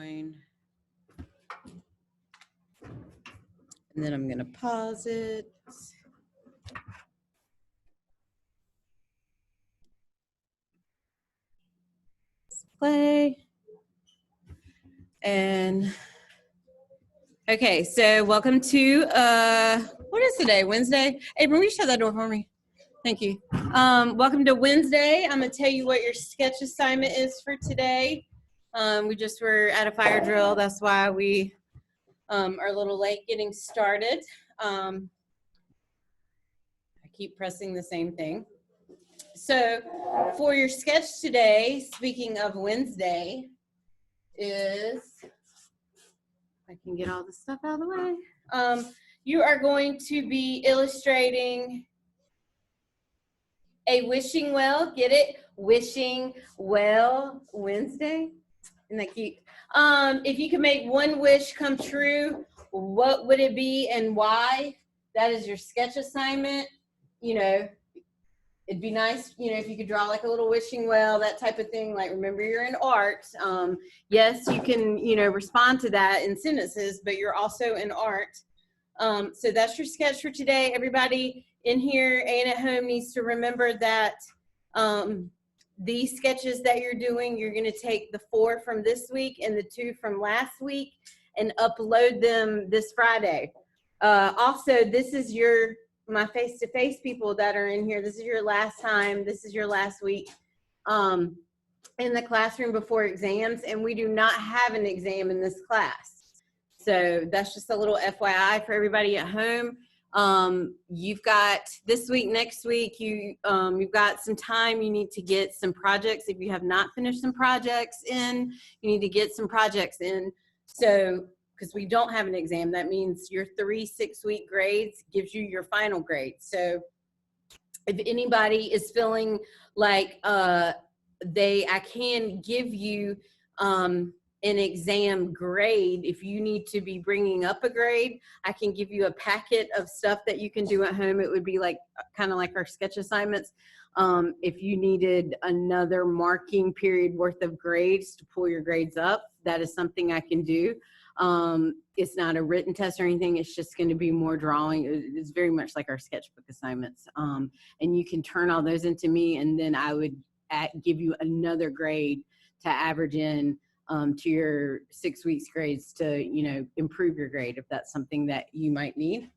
And then I'm going to pause it. Play. And okay, so welcome to what is today? Wednesday? Abram, will you shut that door for me? Thank you. Welcome to Wednesday. I'm going to tell you what your sketch assignment is for today. We just were at a fire drill. That's why we are a little late getting started. I keep pressing the same thing. So for your sketch today, speaking of Wednesday, is, I can get all the stuff out of the way. You are going to be illustrating a wishing well. Get it? Wishing well Wednesday. Isn't that cute? If you could make one wish come true, what would it be and why? That is your sketch assignment. You know, it'd be nice, you know, if you could draw like a little wishing well, that type of thing. Like, remember, you're in art. Yes, you can, you know, respond to that in sentences, but you're also in art. So that's your sketch for today. Everybody in here and at home needs to remember that these sketches that you're doing, you're going to take the 4 from this week and the 2 from last week and upload them this Friday. Also, this is my face-to-face people that are in here. This is your last time. This is your last week in the classroom before exams, and we do not have an exam in this class. So that's just a little FYI for everybody at home. You've got this week, next week, you've got some time. You need to get some projects. If you have not finished some projects in, you need to get some projects in. So, because we don't have an exam, that means your 3 6-week grades gives you your final grade. So if anybody is feeling like I can give you an exam grade, if you need to be bringing up a grade, I can give you a packet of stuff that you can do at home. It would be like kind of like our sketch assignments. If you needed another marking period worth of grades to pull your grades up, that is something I can do. It's not a written test or anything. It's just going to be more drawing. It's very much like our sketchbook assignments. And you can turn all those into me, and then I would give you another grade to average in to your 6 weeks grades to, you know, improve your grade if that's something that you might need.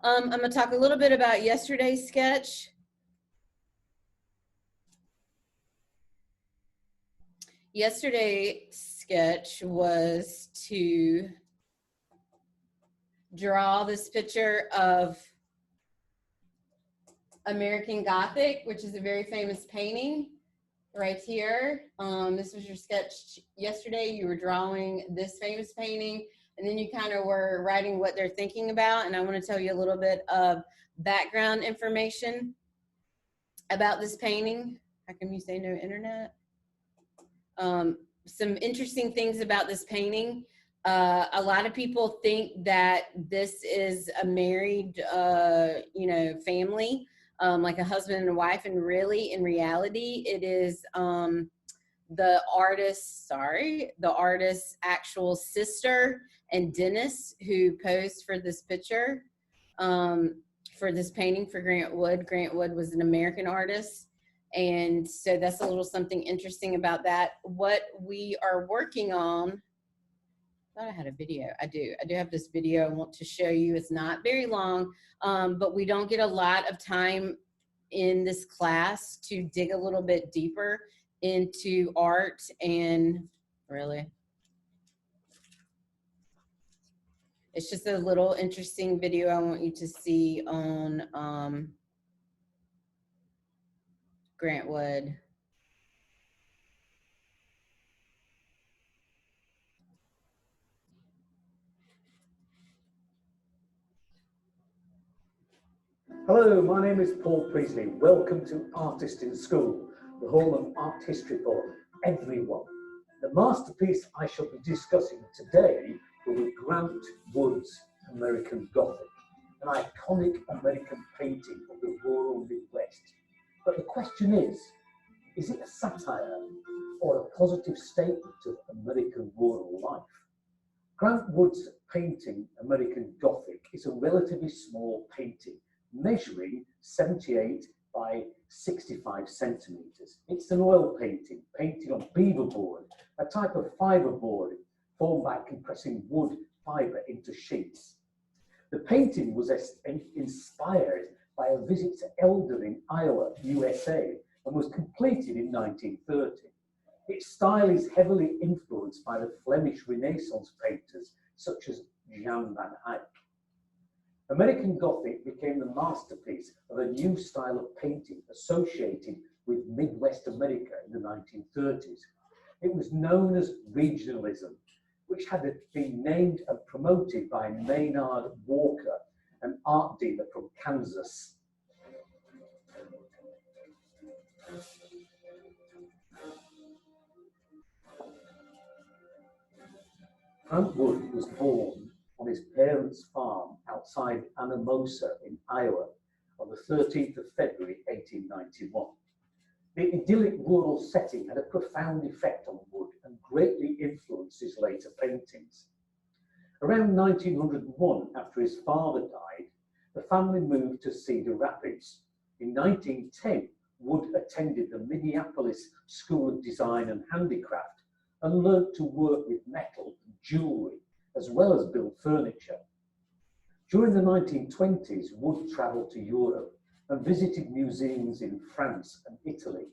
I'm going to talk a little bit about yesterday's sketch. Yesterday's sketch was to draw this picture of American Gothic, which is a very famous painting right here. This was your sketch yesterday. You were drawing this famous painting, and then you kind of were writing what they're thinking about. And I want to tell you a little bit of background information about this painting. How come you say no internet? Some interesting things about this painting. A lot of people think that this is a married, you know, family, like a husband and a wife, and really, in reality, it is the artist's actual sister and Dennis, who posed for this picture, for this painting for Grant Wood. Grant Wood was an American artist. And so that's a little something interesting about that. What we are working on, I thought I had a video. I do have this video I want to show you. It's not very long, but we don't get a lot of time in this class to dig a little bit deeper into art. And really, it's just a little interesting video I want you to see on Grant Wood. Hello, my name is Paul Priestley. Welcome to Artist in School, the home of art history for everyone. The masterpiece I shall be discussing today will be Grant Wood's American Gothic, an iconic American painting of the rural Midwest. But the question is it a satire or a positive statement of American rural life. Grant Wood's painting, American Gothic, is a relatively small painting, measuring 78 by 65 centimetres. It's an oil painting, painted on beaver board, a type of fibre board formed by compressing wood fibre into sheets. The painting was inspired by a visit to Eldon in Iowa, USA, and was completed in 1930. Its style is heavily influenced by the Flemish Renaissance painters such as Jan van Eyck. American Gothic became the masterpiece of a new style of painting associated with Midwest America in the 1930s. It was known as regionalism, which had been named and promoted by Maynard Walker, an art dealer from Kansas. Grant Wood was born on his parents' farm outside Anamosa in Iowa on the 13th of February 1891. The idyllic rural setting had a profound effect on Wood and greatly influenced his later paintings. Around 1901, after his father died, the family moved to Cedar Rapids. In 1910, Wood attended the Minneapolis School of Design and Handicraft and learned to work with metal and jewellery, as well as build furniture. During the 1920s, Wood travelled to Europe and visited museums in France and Italy.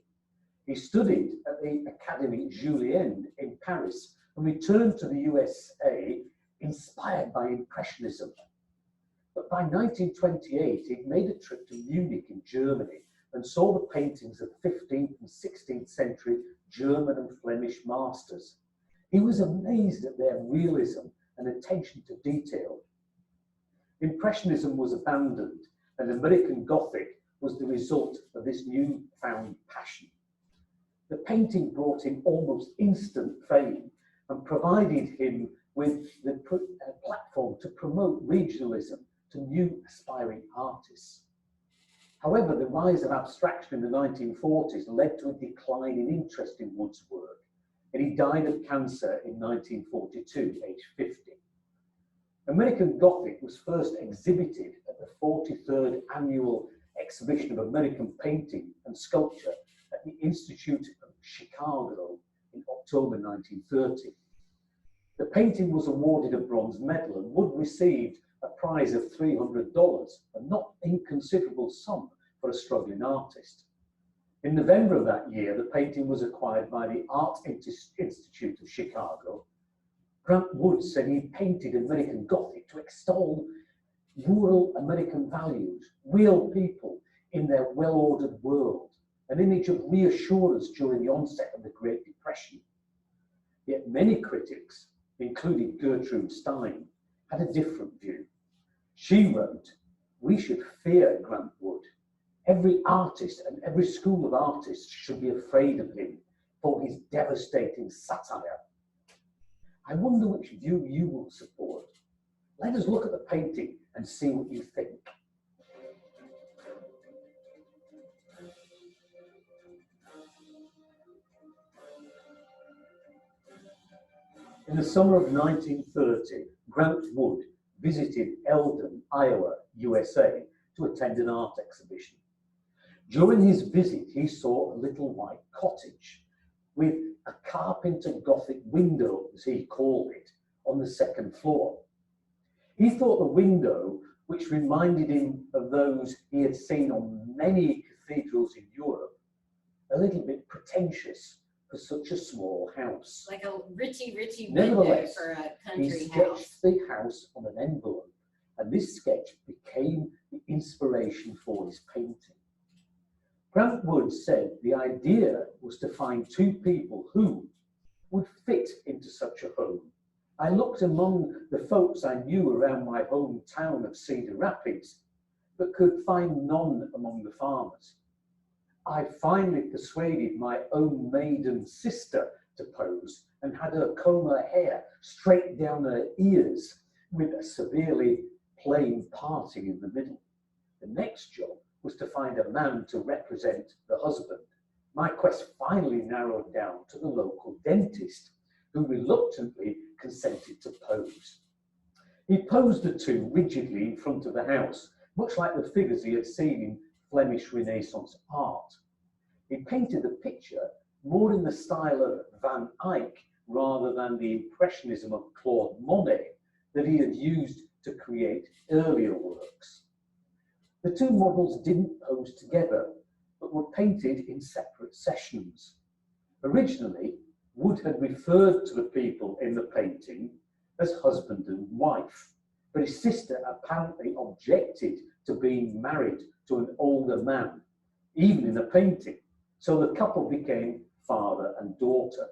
He studied at the Académie Julienne in Paris and returned to the USA inspired by Impressionism. But by 1928, he'd made a trip to Munich in Germany and saw the paintings of 15th and 16th century German and Flemish masters. He was amazed at their realism and attention to detail. Impressionism was abandoned, and American Gothic was the result of this newfound passion. The painting brought him almost instant fame and provided him with the platform to promote regionalism to new aspiring artists. However, the rise of abstraction in the 1940s led to a decline in interest in Wood's work, and he died of cancer in 1942, aged 50. American Gothic was first exhibited at the 43rd Annual Exhibition of American Painting and Sculpture at the Institute of Chicago in October 1930. The painting was awarded a bronze medal, and Wood received a prize of $300, a not inconsiderable sum for a struggling artist. In November of that year, the painting was acquired by the Art Institute of Chicago. Grant Wood said he painted American Gothic to extol rural American values, real people in their well-ordered world, an image of reassurance during the onset of the Great Depression. Yet many critics, including Gertrude Stein, had a different view. She wrote, "We should fear Grant Wood. Every artist and every school of artists should be afraid of him for his devastating satire." I wonder which view you will support. Let us look at the painting and see what you think. In the summer of 1930, Grant Wood visited Eldon, Iowa, USA, to attend an art exhibition. During his visit, he saw a little white cottage with a carpenter Gothic window, as he called it, on the second floor. He thought the window, which reminded him of those he had seen on many cathedrals in Europe, a little bit pretentious for such a small house. Like a richy window for a He country sketched house. the house on an envelope, and this sketch became the inspiration for his painting. Grant Wood said the idea was to find two people who would fit into such a home. I looked among the folks I knew around my hometown of Cedar Rapids, but could find none among the farmers. I finally persuaded my own maiden sister to pose and had her comb her hair straight down her ears with a severely plain parting in the middle. The next job was to find a man to represent the husband. my quest finally narrowed down to the local dentist, who reluctantly consented to pose. He posed the two rigidly in front of the house, much like the figures he had seen in Flemish Renaissance art. He painted the picture more in the style of Van Eyck rather than the impressionism of Claude Monet that he had used to create earlier works. The two models didn't pose together, but were painted in separate sessions. Originally, Wood had referred to the people in the painting as husband and wife, but his sister apparently objected to being married to an older man, even in the painting, so the couple became father and daughter.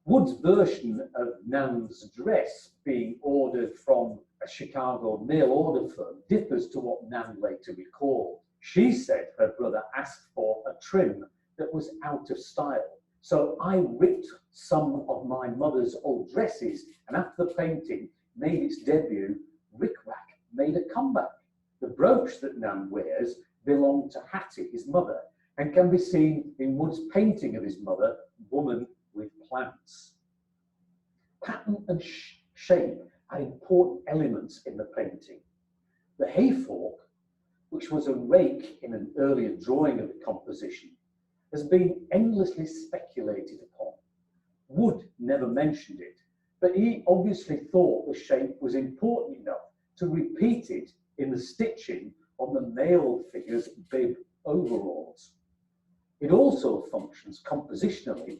Wood's version of Nan's dress being ordered from a Chicago mail order firm differs to what Nan later recalled. She said her brother asked for a trim that was out of style. So I ripped some of my mother's old dresses, and after the painting made its debut, Rick Rack made a comeback. The brooch that Nan wears belonged to Hattie, his mother, and can be seen in Wood's painting of his mother, Woman with Plants. Pattern and shape are important elements in the painting. The hay fork, which was a rake in an earlier drawing of the composition, has been endlessly speculated upon. Wood never mentioned it, but he obviously thought the shape was important enough to repeat it in the stitching on the male figure's bib overalls. It also functions compositionally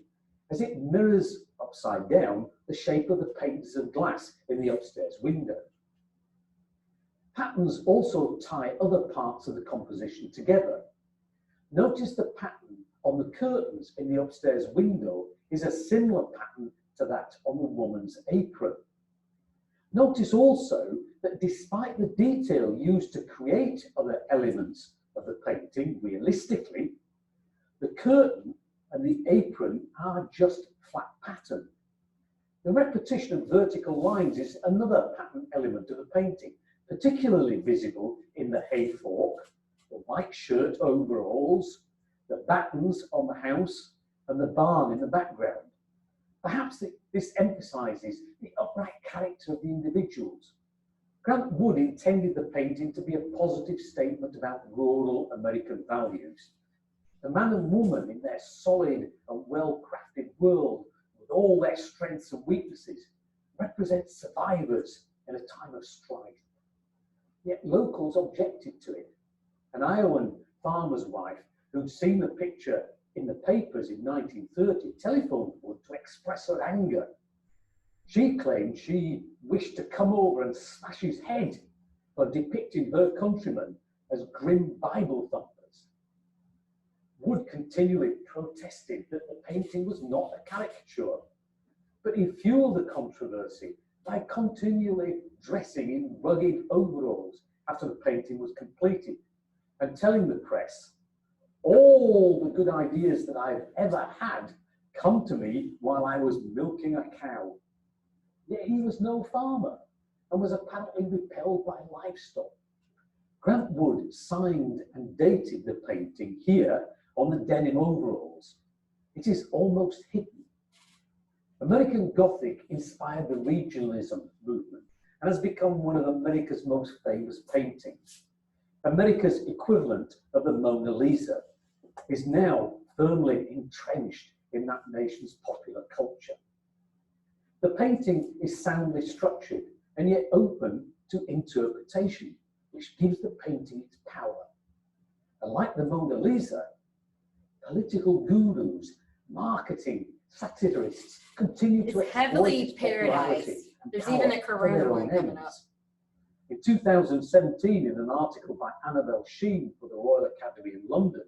as it mirrors upside down the shape of the panes of glass in the upstairs window. Patterns also tie other parts of the composition together. Notice the pattern on the curtains in the upstairs window is a similar pattern to that on the woman's apron. Notice also that despite the detail used to create other elements of the painting realistically, the curtain and the apron are just flat pattern. The repetition of vertical lines is another pattern element of the painting, particularly visible in the hay fork, the white shirt overalls, the battens on the house, and the barn in the background. Perhaps this emphasizes the upright character of the individuals. Grant Wood intended the painting to be a positive statement about rural American values. The man and woman in their solid and well-crafted world, with all their strengths and weaknesses, represent survivors in a time of strife. Yet locals objected to it. An Iowan farmer's wife who'd seen the picture in the papers in 1930 telephoned Wood to express her anger. She claimed she wished to come over and smash his head for depicting her countrymen as grim Bible thumpers. Wood continually protested that the painting was not a caricature, but he fueled the controversy by continually dressing in rugged overalls after the painting was completed and telling the press, "All the good ideas that I've ever had come to me while I was milking a cow." Yet he was no farmer and was apparently repelled by livestock. Grant Wood signed and dated the painting here on the denim overalls. It is almost hidden. American Gothic inspired the regionalism movement and has become one of America's most famous paintings. America's equivalent of the Mona Lisa is now firmly entrenched in that nation's popular culture. The painting is soundly structured and yet open to interpretation, which gives the painting its power. And like the Mona Lisa, political gurus, marketing satirists continue to It's heavily exploit its popularity parodized. and There's power even a for Corona their one own coming ends. up. In 2017, in an article by Annabel Sheen for the Royal Academy in London,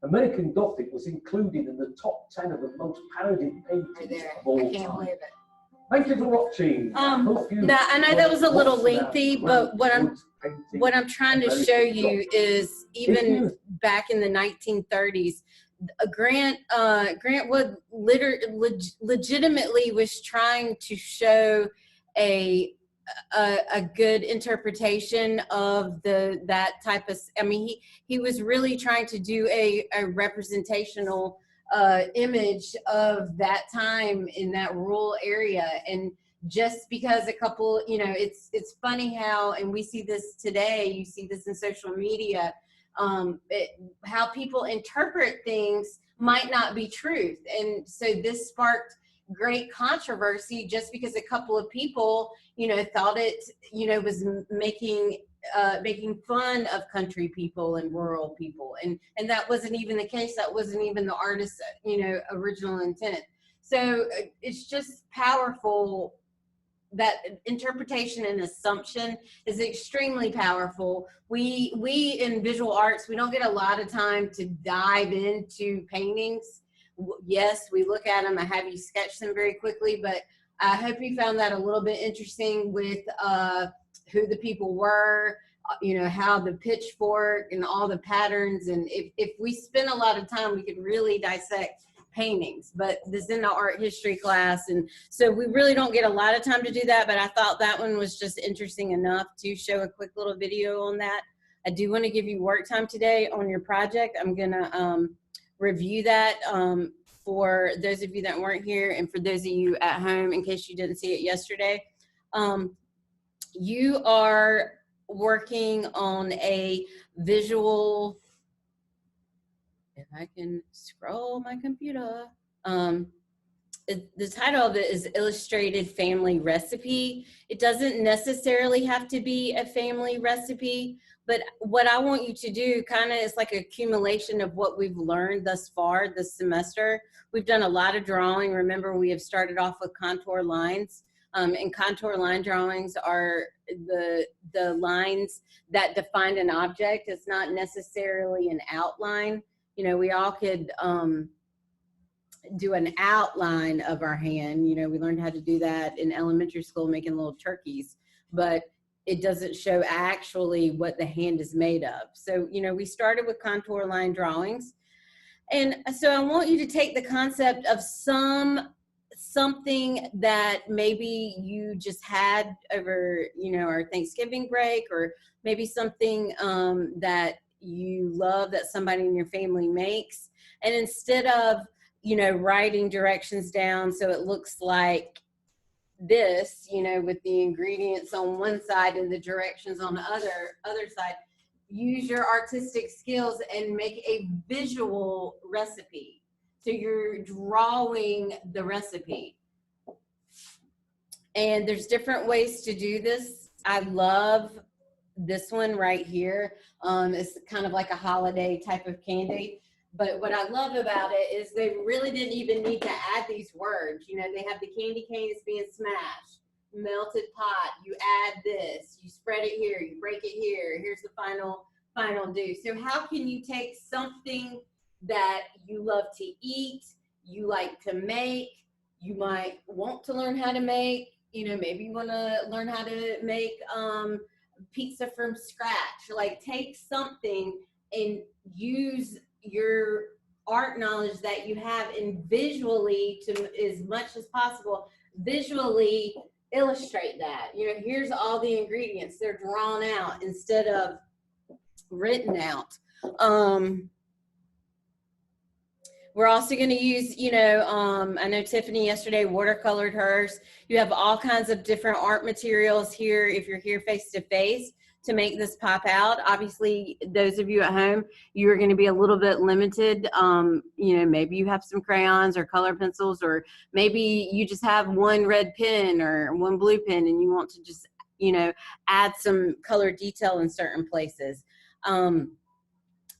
American Gothic was included in the top 10 of the most parodied Right paintings there. of all I can't time. believe it. Thank you for watching. Hope you Now, I know that was a little watched that lengthy, Grant but what Wood's painting. I'm trying to American show you Gothic. is If even you- back in the 1930s, Grant Wood legitimately was trying to show a good interpretation of that type of. I mean, he was really trying to do a representational image of that time in that rural area. And just because a couple, it's funny how, and we see this today, you see this in social media, how people interpret things might not be truth. And so this sparked great controversy just because a couple of people, thought it, was making fun of country people and rural people. And that wasn't even the case. That wasn't even the artist's, original intent. So it's just powerful. That interpretation and assumption is extremely powerful. We in visual arts, we don't get a lot of time to dive into paintings. Yes, we look at them. I have you sketch them very quickly, but I hope you found that a little bit interesting with who the people were, how the pitchfork and all the patterns. And if we spend a lot of time, we could really dissect paintings, but this is in the art history class, and so we really don't get a lot of time to do that. But I thought that one was just interesting enough to show a quick little video on that. I do want to give you work time today on your project. I'm gonna review that for those of you that weren't here, and for those of you at home in case you didn't see it yesterday. You are working on a visual, if I can scroll my computer, the title of it is Illustrated Family Recipe. It doesn't necessarily have to be a family recipe, but what I want you to do kind of is like an accumulation of what we've learned thus far this semester. We've done a lot of drawing. Remember, we have started off with contour lines. And contour line drawings are the lines that define an object. It's not necessarily an outline. We all could do an outline of our hand. We learned how to do that in elementary school, making little turkeys, but it doesn't show actually what the hand is made of. So, we started with contour line drawings. And so I want you to take the concept of something that maybe you just had over, our Thanksgiving break, or maybe something that you love that somebody in your family makes. And instead of, writing directions down so it looks like this, with the ingredients on one side and the directions on the other side, use your artistic skills and make a visual recipe. So you're drawing the recipe. And there's different ways to do this. I love this one right here. It's kind of like a holiday type of candy. But what I love about it is they really didn't even need to add these words. They have the candy canes being smashed, melted pot, you add this, you spread it here, you break it here, here's the final do. So how can you take something that you love to eat, you like to make, you might want to learn how to make, maybe you want to learn how to make pizza from scratch. Like, take something and use your art knowledge that you have and visually, to as much as possible, visually illustrate that. Here's all the ingredients. They're drawn out instead of written out. We're also going to use, I know Tiffany yesterday watercolored hers. You have all kinds of different art materials here if you're here face to face to make this pop out. Obviously, those of you at home, you're going to be a little bit limited. Maybe you have some crayons or color pencils, or maybe you just have one red pen or one blue pen and you want to just, add some color detail in certain places.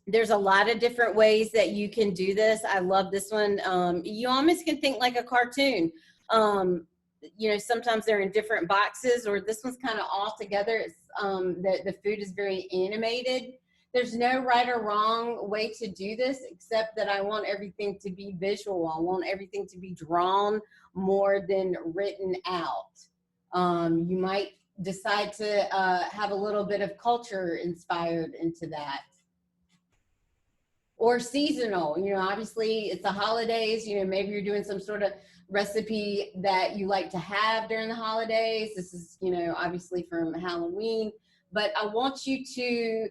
There's a lot of different ways that you can do this. I love this one. You almost can think like a cartoon. Sometimes they're in different boxes, or this one's kind of all together. It's the food is very animated. There's no right or wrong way to do this, except that I want everything to be visual. I want everything to be drawn more than written out. You might decide to have a little bit of culture inspired into that. Or seasonal, obviously it's the holidays, maybe you're doing some sort of recipe that you like to have during the holidays. This is, obviously from Halloween, but I want you to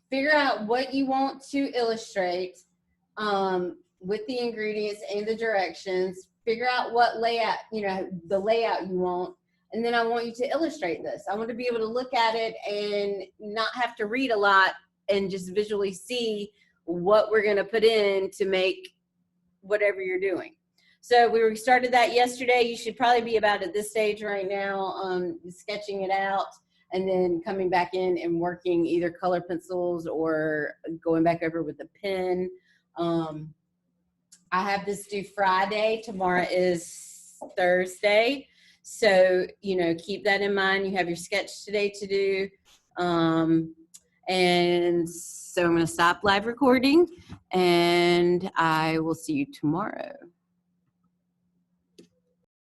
figure out what you want to illustrate. with the ingredients and the directions, figure out what layout, the layout you want. And then I want you to illustrate this. I want to be able to look at it and not have to read a lot and just visually see what we're going to put in to make whatever you're doing. So we started that yesterday. You should probably be about at this stage right now, sketching it out and then coming back in and working either color pencils or going back over with a pen. I have this due Friday. Tomorrow is Thursday. So, keep that in mind. You have your sketch today to do. And so I'm going to stop live recording and I will see you tomorrow.